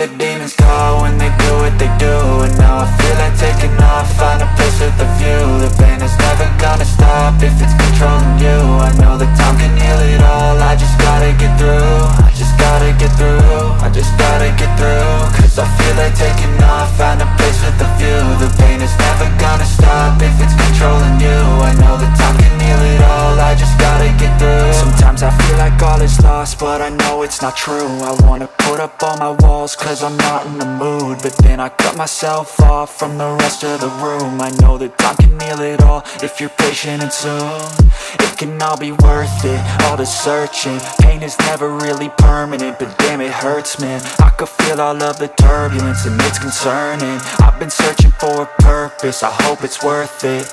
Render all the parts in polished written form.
the demons call when they do what they do. And now I feel like taking off, find a place with a view. The pain is never gonna stop if it's controlling you. I know that time can heal it all, I just gotta get through. I just gotta get through, I just gotta get through. Cause I feel like taking off, find a place with a view. The pain is never gonna stop if it's controlling you. I know that time can heal it all, I just gotta get through. Sometimes I feel like all is lost, but I know it's not true. I wanna put up all my walls cause I'm not in the mood, but then I cut myself off from the rest of the room. I know that time can heal it all if you're patient and soon. It can all be worth it, all the searching. Pain is never really permanent, but damn it hurts, man. I could feel all of the turbulence and it's concerning. I've been searching for a purpose, I hope it's worth it.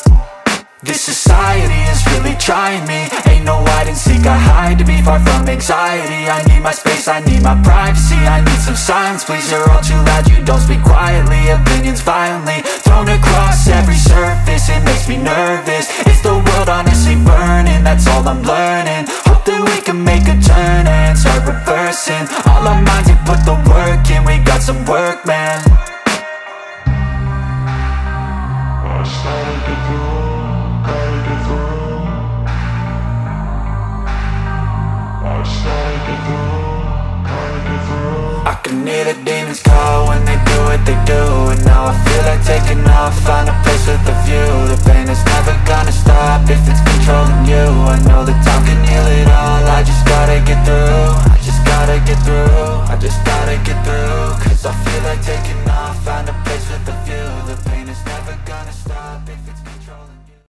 This society is really trying me. Ain't no hide and seek, I hide to be far from anxiety. I need my space, I need my privacy. I need some silence, please, you're all too loud. You don't speak quietly, opinions violently thrown across every surface. It makes me nervous, it's the world honestly burning. That's all I'm learning, hope that we can make a turn and start reversing all our minds and put the work in. We got some work, man. I started to do. I can hear the demons call when they do what they do. And now I feel like taking off, find a place with a view. The pain is never gonna stop if it's controlling you. I know that time can heal it all, I just gotta get through. I just gotta get through, I just gotta get through. Cause I feel like taking off, find a place with a view.